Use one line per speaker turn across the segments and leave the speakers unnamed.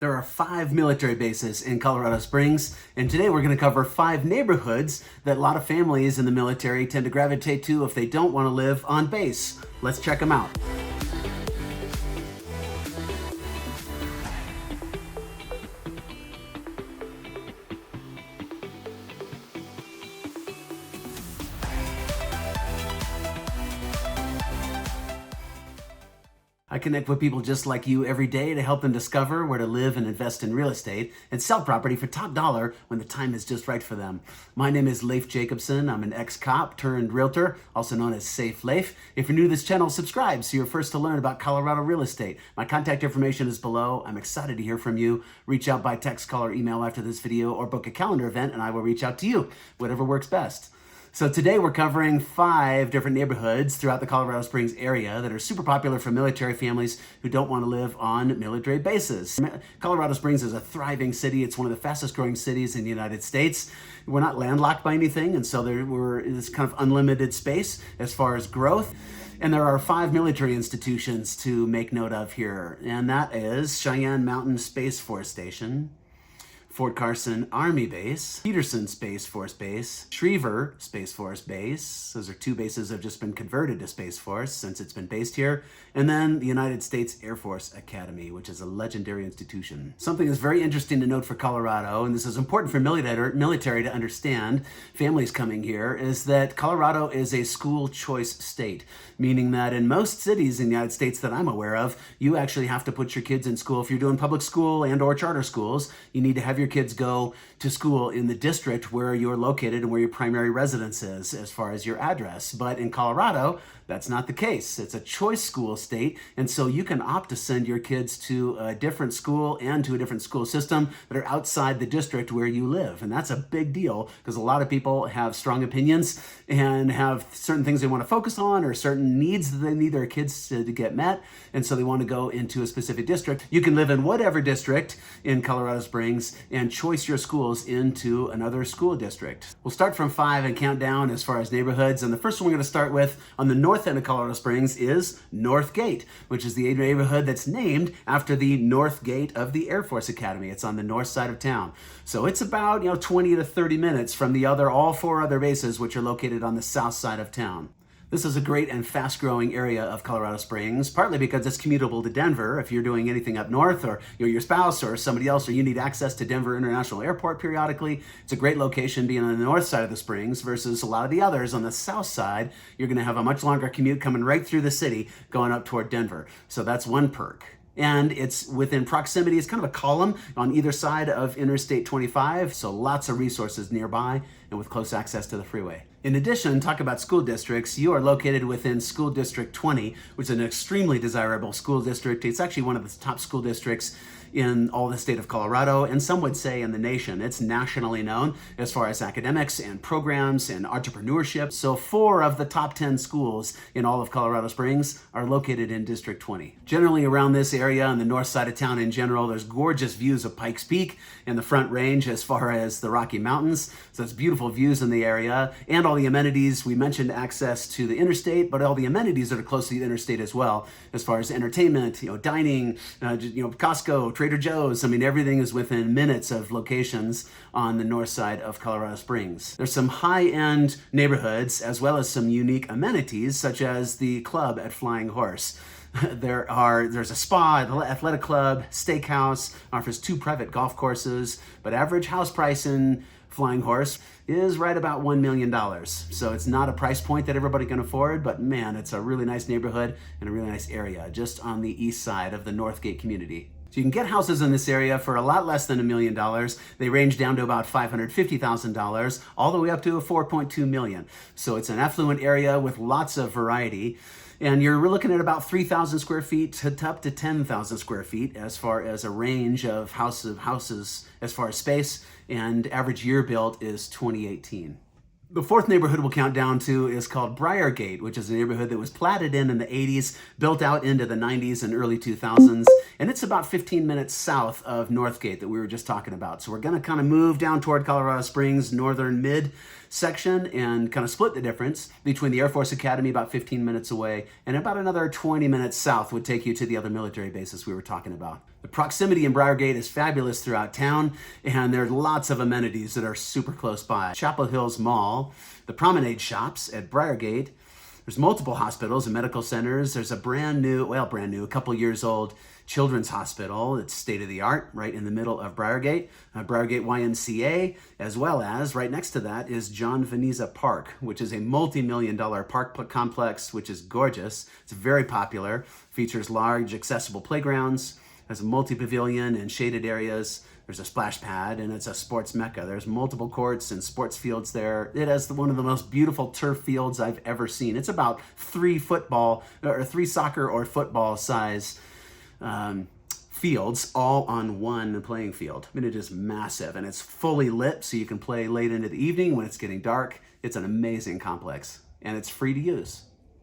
There are 5 military bases in Colorado Springs, and today we're going to cover 5 neighborhoods that a lot of families in the military tend to gravitate to if they don't want to live on base. Let's check them out. I connect with people just like you every day to help them discover where to live and invest in real estate and sell property for top dollar when the time is just right for them. My name is Leif Jacobson. I'm an ex-cop turned realtor, also known as Safe Leif. If you're new to this channel, subscribe so you're first to learn about Colorado real estate. My contact information is below. I'm excited to hear from you. Reach out by text, call, or email after this video, or book a calendar event and I will reach out to you, whatever works best. So today we're covering 5 different neighborhoods throughout the Colorado Springs area that are super popular for military families who don't want to live on military bases. Colorado Springs is a thriving city. It's one of the fastest growing cities in the United States. We're not landlocked by anything, and so we're in this kind of unlimited space as far as growth. And there are 5 military institutions to make note of here, and that is Cheyenne Mountain Space Force Station, Fort Carson Army Base, Peterson Space Force Base, Schriever Space Force Base. Those are 2 bases that have just been converted to Space Force since it's been based here. And then the United States Air Force Academy, which is a legendary institution. Something that's very interesting to note for Colorado, and this is important for military to understand, families coming here, is that Colorado is a school choice state, meaning that in most cities in the United States that I'm aware of, you actually have to put your kids in school. If you're doing public school and or charter schools, you need to have your kids go to school in the district where you're located and where your primary residence is as far as your address. But in Colorado, that's not the case. It's a choice school state, and so you can opt to send your kids to a different school and to a different school system that are outside the district where you live. And that's a big deal because a lot of people have strong opinions and have certain things they want to focus on or certain needs that they need their kids to get met, and so they want to go into a specific district. You can live in whatever district in Colorado Springs and choice your schools into another school district. We'll start from 5 and count down as far as neighborhoods, and the first one we're going to start with on the north end of Colorado Springs is Northgate, which is the neighborhood that's named after the Northgate of the Air Force Academy. It's on the north side of town. So it's about 20 to 30 minutes from all 4 other bases, which are located on the south side of town. This is a great and fast-growing area of Colorado Springs, partly because it's commutable to Denver. If you're doing anything up north, or your spouse or somebody else, or you need access to Denver International Airport periodically, it's a great location being on the north side of the Springs versus a lot of the others on the south side. You're going to have a much longer commute coming right through the city going up toward Denver. So that's one perk. And it's within proximity. It's kind of a column on either side of Interstate 25, so lots of resources nearby and with close access to the freeway. In addition, talk about school districts. You are located within School District 20, which is an extremely desirable school district. It's actually one of the top school districts in all the state of Colorado, and some would say in the nation. It's nationally known as far as academics and programs and entrepreneurship. So 4 of the top 10 schools in all of Colorado Springs are located in District 20. Generally around this area on the north side of town in general, there's gorgeous views of Pikes Peak and the Front Range as far as the Rocky Mountains. So it's beautiful views in the area and all the amenities. We mentioned access to the interstate, but all the amenities that are close to the interstate as well, as far as entertainment, dining, Costco, Trader Joe's. I mean, everything is within minutes of locations on the north side of Colorado Springs. There's some high-end neighborhoods as well as some unique amenities, such as the club at Flying Horse. There's a spa, athletic club, steakhouse, offers 2 private golf courses, but average house price in Flying Horse is right about $1 million. So it's not a price point that everybody can afford, but man, it's a really nice neighborhood and a really nice area just on the east side of the Northgate community. So you can get houses in this area for a lot less than $1 million. They range down to about $550,000, all the way up to $4.2 million. So it's an affluent area with lots of variety. And you're looking at about 3,000 square feet to up to 10,000 square feet as far as a range of houses as far as space, and average year built is 2018. The 4th neighborhood we'll count down to is called Briargate, which is a neighborhood that was platted in the 80s, built out into the 90s and early 2000s, and it's about 15 minutes south of Northgate that we were just talking about. So we're going to kind of move down toward Colorado Springs, northern mid section, and kind of split the difference between the Air Force Academy about 15 minutes away, and about another 20 minutes south would take you to the other military bases we were talking about. The proximity in Briargate is fabulous throughout town, and there's lots of amenities that are super close by. Chapel Hills Mall, the Promenade Shops at Briargate. There's multiple hospitals and medical centers. There's a brand new, a couple years old children's hospital. It's state-of-the-art right in the middle of Briargate, Briargate YMCA, as well as right next to that is John Veneza Park, which is a multi-million-dollar park complex, which is gorgeous. It's very popular, features large accessible playgrounds, has a multi-pavilion and shaded areas. There's a splash pad, and it's a sports mecca. There's multiple courts and sports fields there. It has one of the most beautiful turf fields I've ever seen. It's about three soccer or football size fields all on one playing field. I mean, it is massive, and it's fully lit, so you can play late into the evening when it's getting dark. It's an amazing complex, and it's free to use.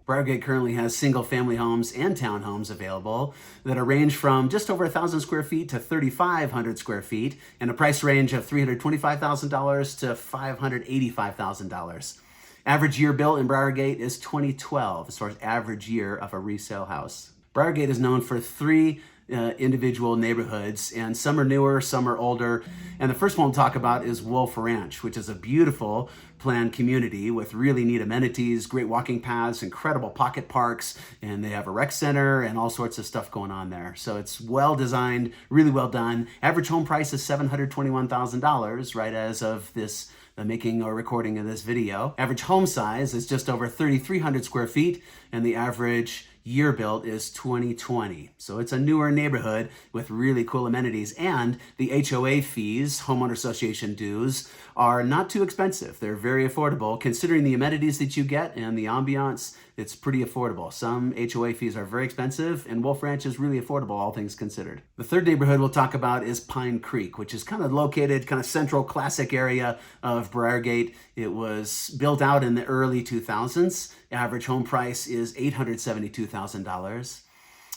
Briargate currently has single-family homes and townhomes available that range from just over 1,000 square feet to 3,500 square feet, and a price range of $325,000 to $585,000. Average year built in Briargate is 2012 as far as average year of a resale house. Briargate is known for three individual neighborhoods, and some are newer, some are older. And the first one we'll talk about is Wolf Ranch, which is a beautiful planned community with really neat amenities, great walking paths, incredible pocket parks, and they have a rec center and all sorts of stuff going on there. So it's well designed, really well done. Average home price is $721,000 right as of the making or recording of this video. Average home size is just over 3,300 square feet, and the average year built is 2020. So it's a newer neighborhood with really cool amenities, and the HOA fees, homeowner association dues, are not too expensive. They're very affordable. Considering the amenities that you get and the ambiance, it's pretty affordable. Some HOA fees are very expensive, and Wolf Ranch is really affordable, all things considered. The third neighborhood we'll talk about is Pine Creek, which is kind of located central classic area of Briargate. It was built out in the early 2000s. Average home price is $872,000.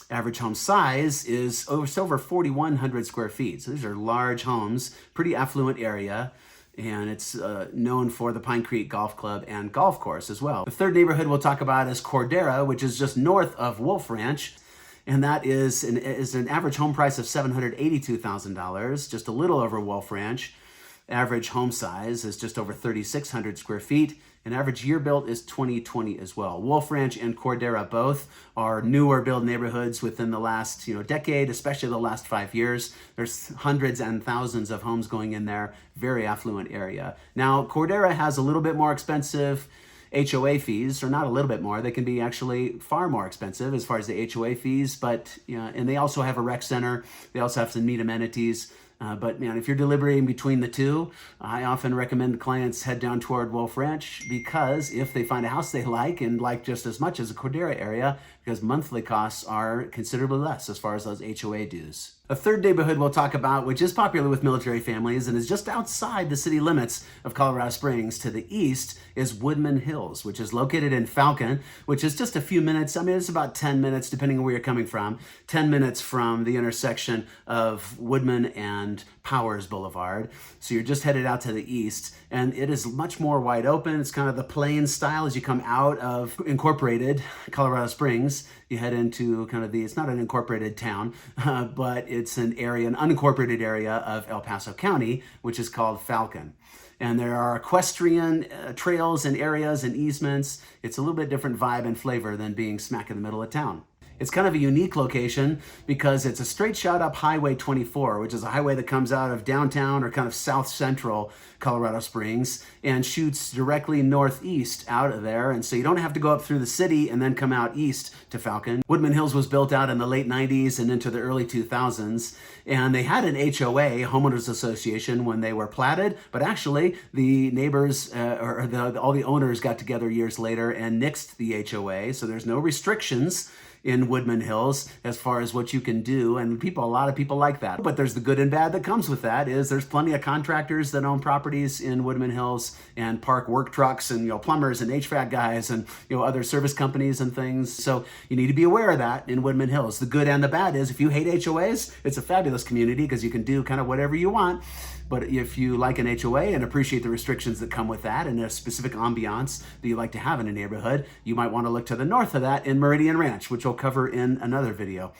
Average home size is over 4,100 square feet. So these are large homes, pretty affluent area. And it's known for the Pine Creek Golf Club and golf course as well. The third neighborhood we'll talk about is Cordera, which is just north of Wolf Ranch. And that is an average home price of $782,000, just a little over Wolf Ranch. Average home size is just over 3,600 square feet. And average year built is 2020 as well. Wolf Ranch and Cordera both are newer build neighborhoods within the last decade, especially the last 5 years. There's hundreds and thousands of homes going in there. Very affluent area. Now, Cordera has a little bit more expensive HOA fees, or not a little bit more. They can be actually far more expensive as far as the HOA fees, but and they also have a rec center. They also have some neat amenities. But man, if you're deliberating between the two, I often recommend clients head down toward Wolf Ranch, because if they find a house they like and like just as much as the Cordera area, because monthly costs are considerably less as far as those HOA dues. A third neighborhood we'll talk about, which is popular with military families and is just outside the city limits of Colorado Springs to the east, is Woodmen Hills, which is located in Falcon, which is just a few minutes. I mean, it's about 10 minutes, depending on where you're coming from. 10 minutes from the intersection of Woodman and Powers Boulevard. So you're just headed out to the east, and it is much more wide open. It's kind of the plain style as you come out of incorporated Colorado Springs. You head into it's not an incorporated town, but it's an unincorporated area of El Paso County, which is called Falcon. And there are equestrian trails and areas and easements. It's a little bit different vibe and flavor than being smack in the middle of town. It's kind of a unique location because it's a straight shot up Highway 24, which is a highway that comes out of downtown or kind of south central Colorado Springs and shoots directly northeast out of there. And so you don't have to go up through the city and then come out east to Falcon. Woodmen Hills was built out in the late 90s and into the early 2000s. And they had an HOA, Homeowners Association, when they were platted, but actually the neighbors all the owners got together years later and nixed the HOA. So there's no restrictions in Woodmen Hills as far as what you can do, and a lot of people like that. But there's the good and bad that comes with that. Is there's plenty of contractors that own properties in Woodmen Hills and park work trucks and plumbers and HVAC guys and other service companies and things. So you need to be aware of that in Woodmen Hills. The good and the bad is if you hate HOAs, it's a fabulous community because you can do kind of whatever you want. But if you like an HOA and appreciate the restrictions that come with that and a specific ambiance that you like to have in a neighborhood, you might want to look to the north of that in Meridian Ranch, which we'll cover in another video.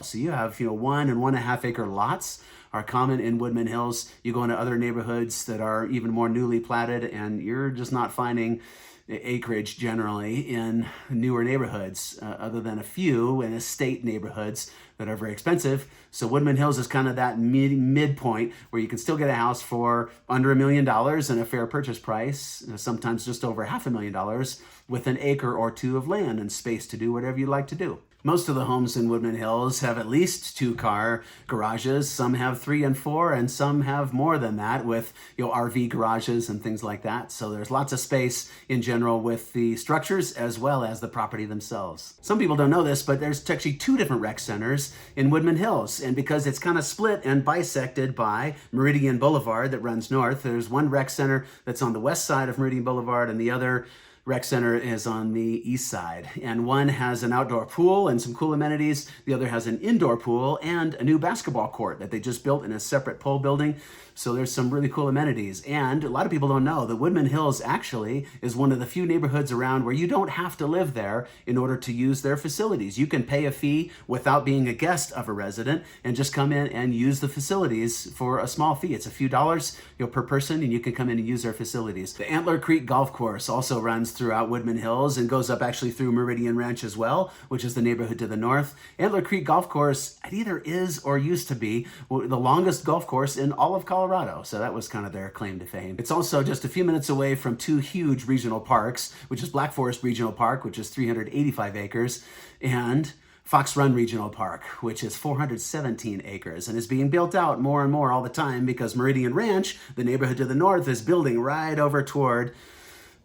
So you have, 1 and 1.5 acre lots are common in Woodmen Hills. You go into other neighborhoods that are even more newly platted, and you're just not finding acreage generally in newer neighborhoods, other than a few in estate neighborhoods that are very expensive. So Woodmen Hills is kind of that midpoint where you can still get a house for under $1 million and a fair purchase price, sometimes just over $500,000, with an acre or two of land and space to do whatever you like to do. Most of the homes in Woodmen Hills have at least 2-car garages. Some have 3 and 4, and some have more than that with RV garages and things like that. So there's lots of space in general with the structures as well as the property themselves. Some people don't know this, but there's actually 2 different rec centers in Woodmen Hills. And because it's kind of split and bisected by Meridian Boulevard that runs north, there's one rec center that's on the west side of Meridian Boulevard, and the other rec center is on the east side, and one has an outdoor pool and some cool amenities. The other has an indoor pool and a new basketball court that they just built in a separate pole building. So there's some really cool amenities. And a lot of people don't know that Woodmen Hills actually is one of the few neighborhoods around where you don't have to live there in order to use their facilities. You can pay a fee without being a guest of a resident and just come in and use the facilities for a small fee. It's a few dollars per person, and you can come in and use their facilities. The Antler Creek Golf Course also runs throughout Woodmen Hills and goes up actually through Meridian Ranch as well, which is the neighborhood to the north. Antler Creek Golf Course, it either is or used to be the longest golf course in all of Colorado. So that was kind of their claim to fame. It's also just a few minutes away from 2 huge regional parks, which is Black Forest Regional Park, which is 385 acres, and Fox Run Regional Park, which is 417 acres and is being built out more and more all the time because Meridian Ranch, the neighborhood to the north, is building right over toward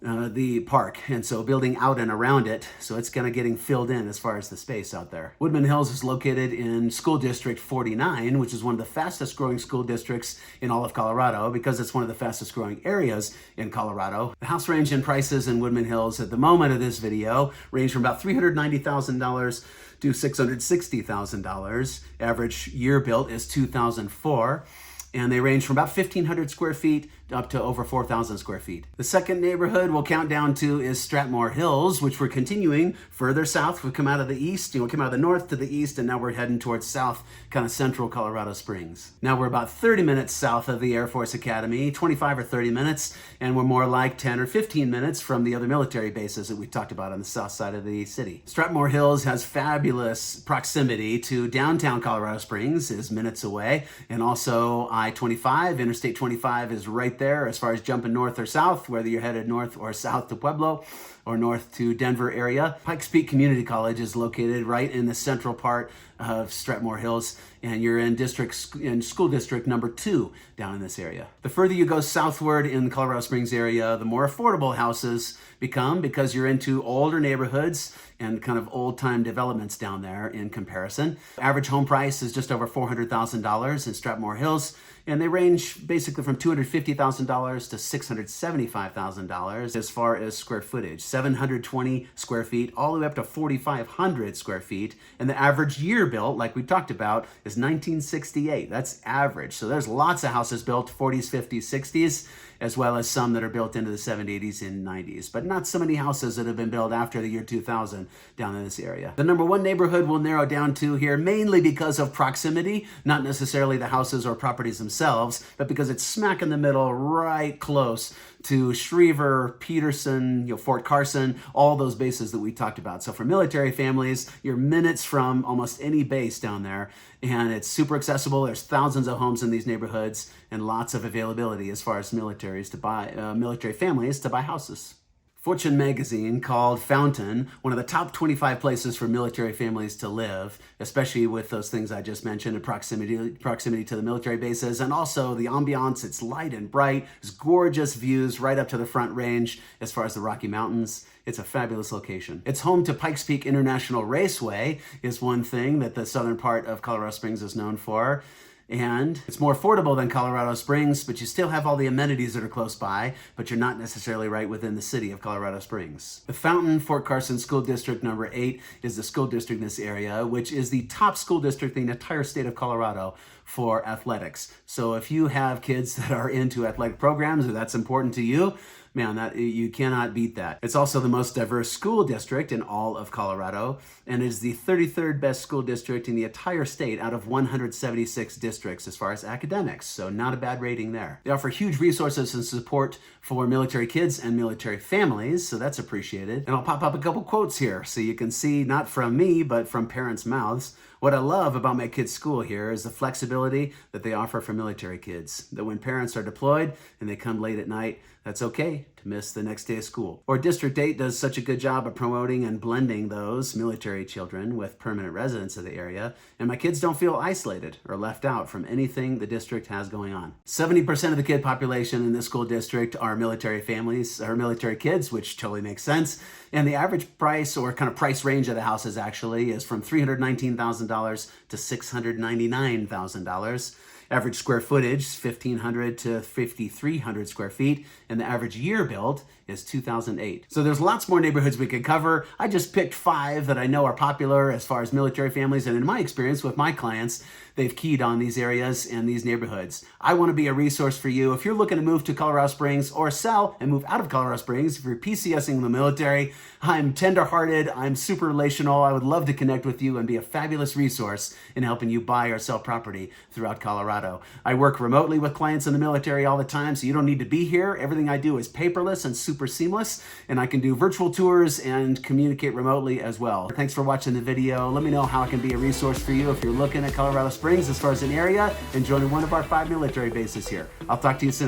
the park, and so building out and around it, so it's kind of getting filled in as far as the space out there. Woodmen Hills is located in School District 49, which is one of the fastest growing school districts in all of Colorado because it's one of the fastest growing areas in Colorado. The house range in prices in Woodmen Hills at the moment of this video range from about $390,000 to $660,000. Average year built is 2004. And they range from about 1,500 square feet up to over 4,000 square feet. The second neighborhood we'll count down to is Stratmoor Hills, which we're continuing further south. We've come out of the east, we came out of the north to the east, and now we're heading towards south, kind of central Colorado Springs. Now we're about 30 minutes south of the Air Force Academy, 25 or 30 minutes, and we're more like 10 or 15 minutes from the other military bases that we talked about on the south side of the city. Stratmoor Hills has fabulous proximity to downtown Colorado Springs, is minutes away, and also I-25, Interstate 25 is right there as far as jumping north or south, whether you're headed north or south to Pueblo or north to Denver area. Pikes Peak Community College is located right in the central part of Stratmoor Hills, and you're in school district number 2 down in this area. The further you go southward in the Colorado Springs area, the more affordable houses become because you're into older neighborhoods and kind of old-time developments down there in comparison. Average home price is just over $400,000 in Stratmoor Hills, and they range basically from $250,000 to $675,000 as far as square footage. 720 square feet all the way up to 4,500 square feet, and the average year built, like we talked about, is 1968. That's average. So there's lots of houses built 40s, 50s, 60s, as well as some that are built into the 70s, 80s, and 90s, but not so many houses that have been built after the year 2000 down in this area. The number 1 neighborhood we'll narrow down to here, mainly because of proximity, not necessarily the houses or properties themselves, but because it's smack in the middle, right close to Schriever, Peterson, Fort Carson, all those bases that we talked about. So for military families, you're minutes from almost any base down there, and it's super accessible. There's thousands of homes in these neighborhoods and lots of availability as far as military families to buy houses. Fortune magazine called Fountain one of the top 25 places for military families to live, especially with those things I just mentioned, and proximity to the military bases, and also the ambiance. It's light and bright. There's gorgeous views right up to the Front Range as far as the Rocky Mountains. It's a fabulous location. It's home to Pikes Peak International Raceway is one thing that the southern part of Colorado Springs is known for. And it's more affordable than Colorado Springs, but you still have all the amenities that are close by, but you're not necessarily right within the city of Colorado Springs. The Fountain Fort Carson School District number 8 is the school district in this area, which is the top school district in the entire state of Colorado for athletics. So if you have kids that are into athletic programs or that's important to you, man, that you cannot beat that. It's also the most diverse school district in all of Colorado, and is the 33rd best school district in the entire state out of 176 districts as far as academics, so not a bad rating there. They offer huge resources and support for military kids and military families, so that's appreciated. And I'll pop up a couple quotes here so you can see, not from me, but from parents' mouths. What I love about my kids' school here is the flexibility that they offer for military kids. That when parents are deployed and they come late at night, that's okay to miss the next day of school. Or District 8 does such a good job of promoting and blending those military children with permanent residents of the area, and my kids don't feel isolated or left out from anything the district has going on. 70% of the kid population in this school district are military families, or military kids, which totally makes sense. And the average price, or kind of price range of the houses actually, is from $319,000 to $699,000. Average square footage, 1,500 to 5,300 square feet, and the average year built is 2008. So there's lots more neighborhoods we could cover. I just picked 5 that I know are popular as far as military families, and in my experience with my clients, they've keyed on these areas and these neighborhoods. I want to be a resource for you. If you're looking to move to Colorado Springs or sell and move out of Colorado Springs, if you're PCSing the military, I'm tenderhearted, I'm super relational. I would love to connect with you and be a fabulous resource in helping you buy or sell property throughout Colorado. I work remotely with clients in the military all the time, so you don't need to be here. Everything I do is paperless and super seamless, and I can do virtual tours and communicate remotely as well. Thanks for watching the video. Let me know how I can be a resource for you if you're looking at Colorado Springs as far as an area and joining one of our 5 military bases here. I'll talk to you soon.